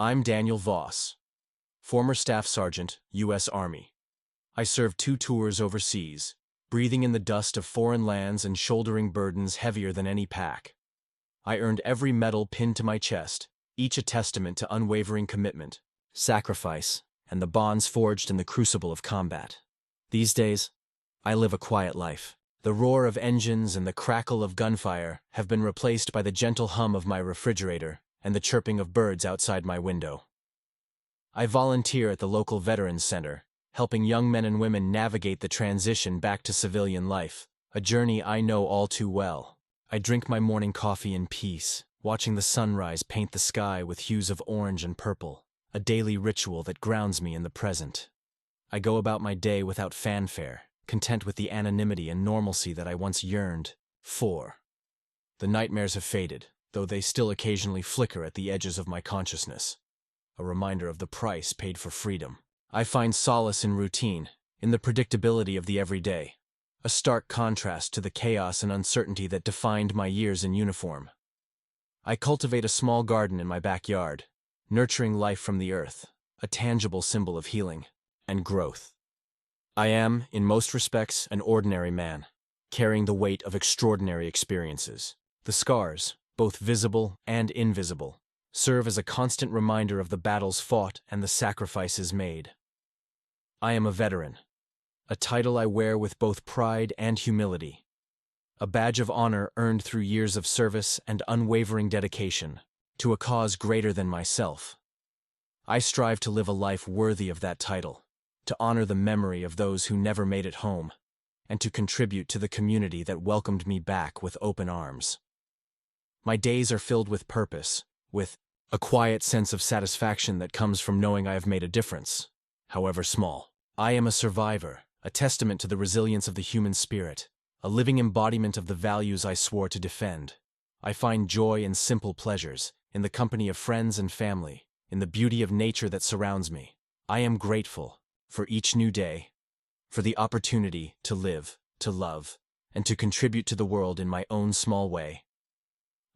I'm Daniel Voss, former Staff Sergeant, U.S. Army. I served 2 tours overseas, breathing in the dust of foreign lands and shouldering burdens heavier than any pack. I earned every medal pinned to my chest, each a testament to unwavering commitment, sacrifice, and the bonds forged in the crucible of combat. These days, I live a quiet life. The roar of engines and the crackle of gunfire have been replaced by the gentle hum of my refrigerator and the chirping of birds outside my window. I volunteer at the local Veterans Center, helping young men and women navigate the transition back to civilian life, a journey I know all too well. I drink my morning coffee in peace, watching the sunrise paint the sky with hues of orange and purple, a daily ritual that grounds me in the present. I go about my day without fanfare, content with the anonymity and normalcy that I once yearned for. The nightmares have faded, though they still occasionally flicker at the edges of my consciousness, a reminder of the price paid for freedom. I find solace in routine, in the predictability of the everyday, a stark contrast to the chaos and uncertainty that defined my years in uniform. I cultivate a small garden in my backyard, nurturing life from the earth, a tangible symbol of healing and growth. I am, in most respects, an ordinary man, carrying the weight of extraordinary experiences. The scars, both visible and invisible, serve as a constant reminder of the battles fought and the sacrifices made. I am a veteran, a title I wear with both pride and humility, a badge of honor earned through years of service and unwavering dedication to a cause greater than myself. I strive to live a life worthy of that title, to honor the memory of those who never made it home, and to contribute to the community that welcomed me back with open arms. My days are filled with purpose, with a quiet sense of satisfaction that comes from knowing I have made a difference, however small. I am a survivor, a testament to the resilience of the human spirit, a living embodiment of the values I swore to defend. I find joy in simple pleasures, in the company of friends and family, in the beauty of nature that surrounds me. I am grateful for each new day, for the opportunity to live, to love, and to contribute to the world in my own small way.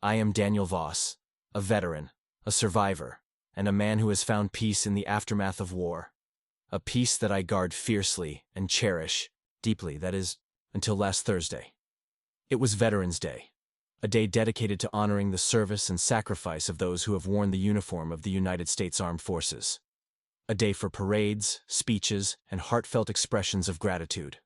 I am Daniel Voss, a veteran, a survivor, and a man who has found peace in the aftermath of war. A peace that I guard fiercely and cherish deeply, that is, until last Thursday. It was Veterans Day, a day dedicated to honoring the service and sacrifice of those who have worn the uniform of the United States Armed Forces. A day for parades, speeches, and heartfelt expressions of gratitude.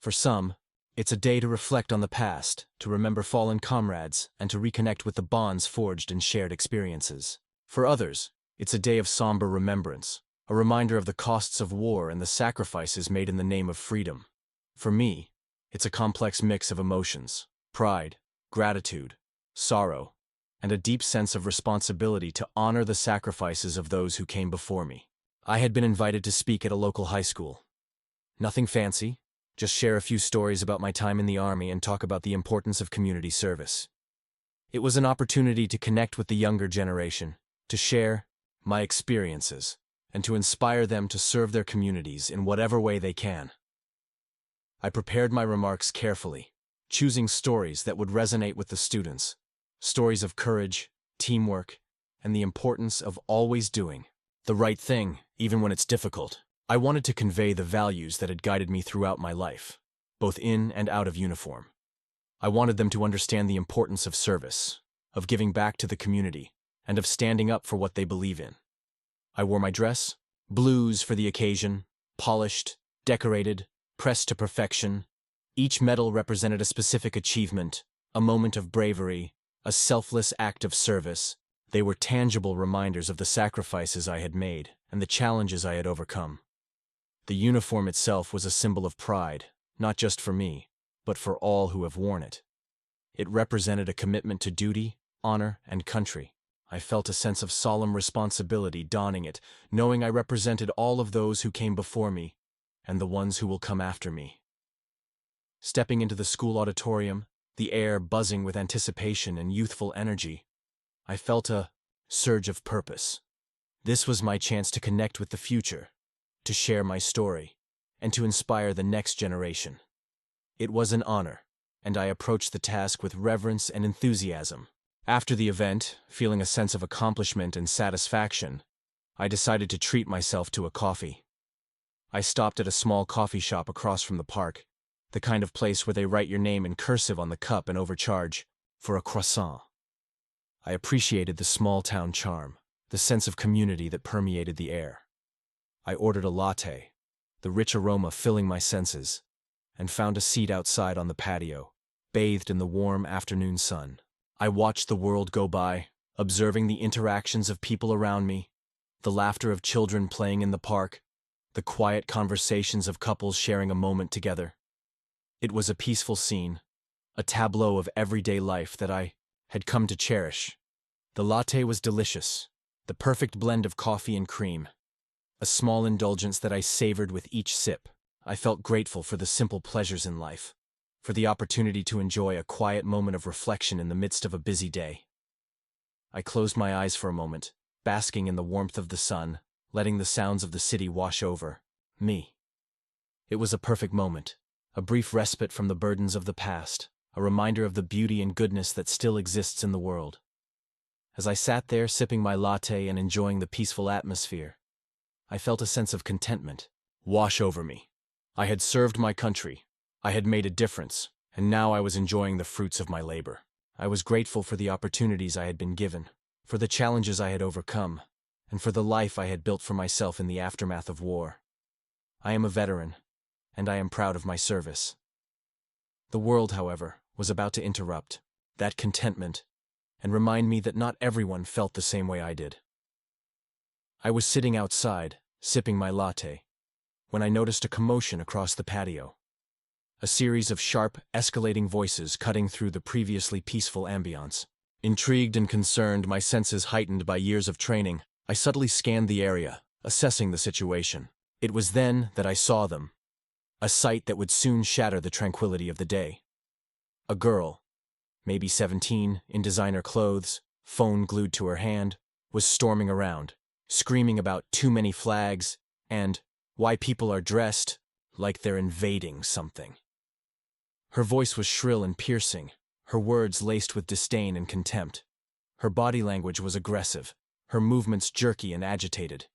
For some, it's a day to reflect on the past, to remember fallen comrades, and to reconnect with the bonds forged in shared experiences. For others, it's a day of somber remembrance, a reminder of the costs of war and the sacrifices made in the name of freedom. For me, it's a complex mix of emotions: pride, gratitude, sorrow, and a deep sense of responsibility to honor the sacrifices of those who came before me. I had been invited to speak at a local high school. Nothing fancy, just share a few stories about my time in the Army and talk about the importance of community service. It was an opportunity to connect with the younger generation, to share my experiences, and to inspire them to serve their communities in whatever way they can. I prepared my remarks carefully, choosing stories that would resonate with the students, stories of courage, teamwork, and the importance of always doing the right thing, even when it's difficult. I wanted to convey the values that had guided me throughout my life, both in and out of uniform. I wanted them to understand the importance of service, of giving back to the community, and of standing up for what they believe in. I wore my dress, blues for the occasion, polished, decorated, pressed to perfection. Each medal represented a specific achievement, a moment of bravery, a selfless act of service. They were tangible reminders of the sacrifices I had made and the challenges I had overcome. The uniform itself was a symbol of pride, not just for me, but for all who have worn it. It represented a commitment to duty, honor, and country. I felt a sense of solemn responsibility donning it, knowing I represented all of those who came before me and the ones who will come after me. Stepping into the school auditorium, the air buzzing with anticipation and youthful energy, I felt a surge of purpose. This was my chance to connect with the future, to share my story, and to inspire the next generation. It was an honor, and I approached the task with reverence and enthusiasm. After the event, feeling a sense of accomplishment and satisfaction, I decided to treat myself to a coffee. I stopped at a small coffee shop across from the park, the kind of place where they write your name in cursive on the cup and overcharge for a croissant. I appreciated the small-town charm, the sense of community that permeated the air. I ordered a latte, the rich aroma filling my senses, and found a seat outside on the patio, bathed in the warm afternoon sun. I watched the world go by, observing the interactions of people around me, the laughter of children playing in the park, the quiet conversations of couples sharing a moment together. It was a peaceful scene, a tableau of everyday life that I had come to cherish. The latte was delicious, the perfect blend of coffee and cream, a small indulgence that I savored with each sip. I felt grateful for the simple pleasures in life, for the opportunity to enjoy a quiet moment of reflection in the midst of a busy day. I closed my eyes for a moment, basking in the warmth of the sun, letting the sounds of the city wash over me. It was a perfect moment, a brief respite from the burdens of the past, a reminder of the beauty and goodness that still exists in the world. As I sat there sipping my latte and enjoying the peaceful atmosphere, I felt a sense of contentment wash over me. I had served my country, I had made a difference, and now I was enjoying the fruits of my labor. I was grateful for the opportunities I had been given, for the challenges I had overcome, and for the life I had built for myself in the aftermath of war. I am a veteran, and I am proud of my service. The world, however, was about to interrupt that contentment and remind me that not everyone felt the same way I did. I was sitting outside, sipping my latte, when I noticed a commotion across the patio. A series of sharp, escalating voices cutting through the previously peaceful ambiance. Intrigued and concerned, my senses heightened by years of training, I subtly scanned the area, assessing the situation. It was then that I saw them, a sight that would soon shatter the tranquility of the day. A girl, maybe 17, in designer clothes, phone glued to her hand, was storming around, screaming about too many flags and why people are dressed like they're invading something. Her voice was shrill and piercing, her words laced with disdain and contempt. Her body language was aggressive, her movements jerky and agitated.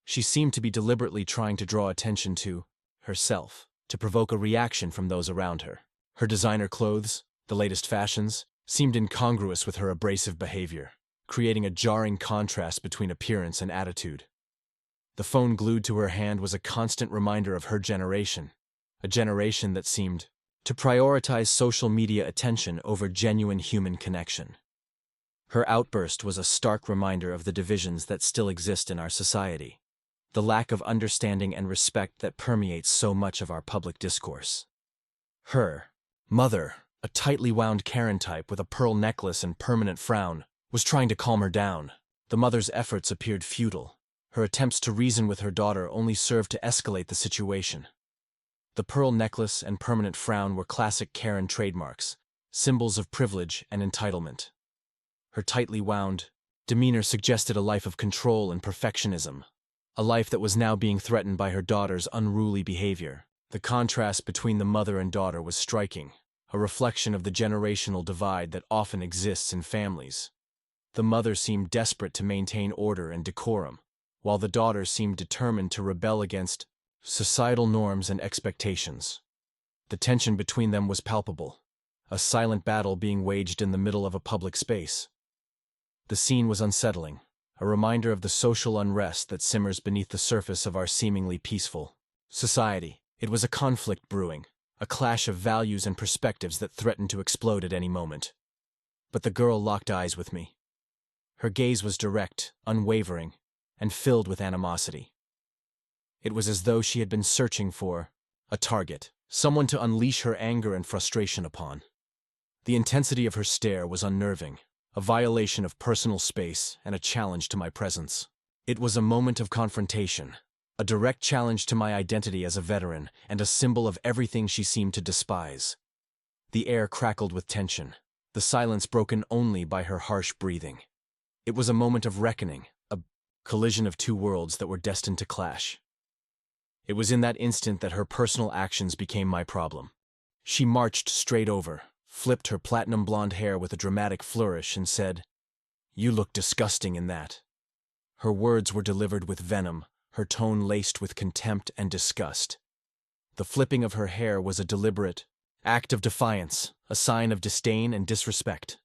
She seemed to be deliberately trying to draw attention to herself, to provoke a reaction from those around her. Her designer clothes, the latest fashions, seemed incongruous with her abrasive behavior, creating a jarring contrast between appearance and attitude. The phone glued to her hand was a constant reminder of her generation, a generation that seemed to prioritize social media attention over genuine human connection. Her outburst was a stark reminder of the divisions that still exist in our society, the lack of understanding and respect that permeates so much of our public discourse. Her mother, a tightly wound Karen type with a pearl necklace and permanent frown, was trying to calm her down. The mother's efforts appeared futile. Her attempts to reason with her daughter only served to escalate the situation. The pearl necklace and permanent frown were classic Karen trademarks, symbols of privilege and entitlement. Her tightly wound demeanor suggested a life of control and perfectionism, a life that was now being threatened by her daughter's unruly behavior. The contrast between the mother and daughter was striking, a reflection of the generational divide that often exists in families. The mother seemed desperate to maintain order and decorum, while the daughter seemed determined to rebel against societal norms and expectations. The tension between them was palpable, a silent battle being waged in the middle of a public space. The scene was unsettling, a reminder of the social unrest that simmers beneath the surface of our seemingly peaceful society. It was a conflict brewing, a clash of values and perspectives that threatened to explode at any moment. But the girl locked eyes with me. Her gaze was direct, unwavering, and filled with animosity. It was as though she had been searching for a target, someone to unleash her anger and frustration upon. The intensity of her stare was unnerving, a violation of personal space and a challenge to my presence. It was a moment of confrontation, a direct challenge to my identity as a veteran and a symbol of everything she seemed to despise. The air crackled with tension, the silence broken only by her harsh breathing. It was a moment of reckoning, a collision of two worlds that were destined to clash. It was in that instant that her personal actions became my problem. She marched straight over, flipped her platinum blonde hair with a dramatic flourish, and said, "You look disgusting in that." Her words were delivered with venom, her tone laced with contempt and disgust. The flipping of her hair was a deliberate act of defiance, a sign of disdain and disrespect.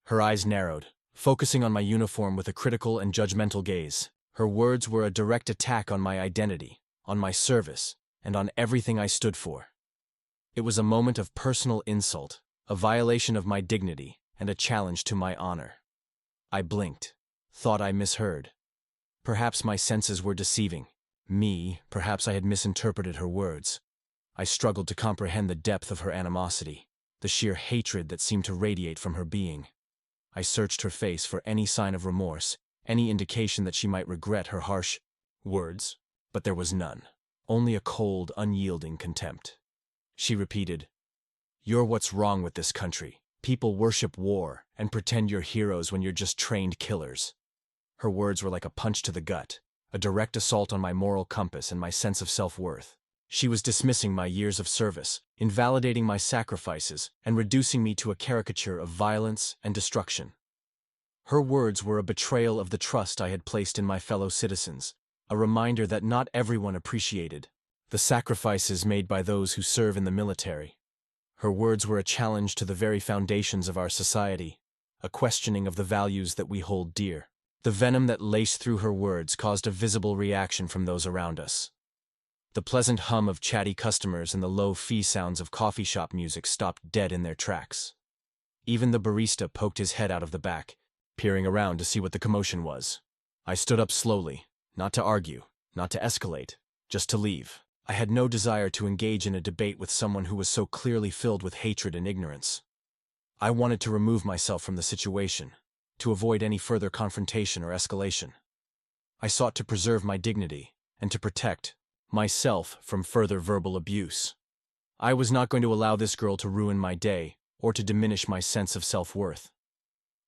Her eyes narrowed, focusing on my uniform with a critical and judgmental gaze. Her words were a direct attack on my identity, on my service, and on everything I stood for. It was a moment of personal insult, a violation of my dignity, and a challenge to my honor. I blinked, thought I misheard. Perhaps my senses were deceiving me, perhaps I had misinterpreted her words. I struggled to comprehend the depth of her animosity, the sheer hatred that seemed to radiate from her being. I searched her face for any sign of remorse, any indication that she might regret her harsh words, but there was none, only a cold, unyielding contempt. She repeated, "You're what's wrong with this country. People worship war and pretend you're heroes when you're just trained killers." Her words were like a punch to the gut, a direct assault on my moral compass and my sense of self-worth. She was dismissing my years of service, invalidating my sacrifices, and reducing me to a caricature of violence and destruction. Her words were a betrayal of the trust I had placed in my fellow citizens, a reminder that not everyone appreciated the sacrifices made by those who serve in the military. Her words were a challenge to the very foundations of our society, a questioning of the values that we hold dear. The venom that laced through her words caused a visible reaction from those around us. The pleasant hum of chatty customers and the low fee sounds of coffee shop music stopped dead in their tracks. Even the barista poked his head out of the back, peering around to see what the commotion was. I stood up slowly, not to argue, not to escalate, just to leave. I had no desire to engage in a debate with someone who was so clearly filled with hatred and ignorance. I wanted to remove myself from the situation, to avoid any further confrontation or escalation. I sought to preserve my dignity and to protect myself from further verbal abuse. I was not going to allow this girl to ruin my day or to diminish my sense of self-worth.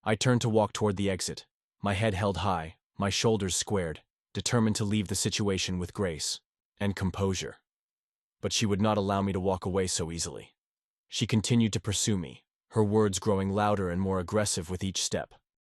I turned to walk toward the exit, my head held high, my shoulders squared, determined to leave the situation with grace and composure. But she would not allow me to walk away so easily. She continued to pursue me, her words growing louder and more aggressive with each step.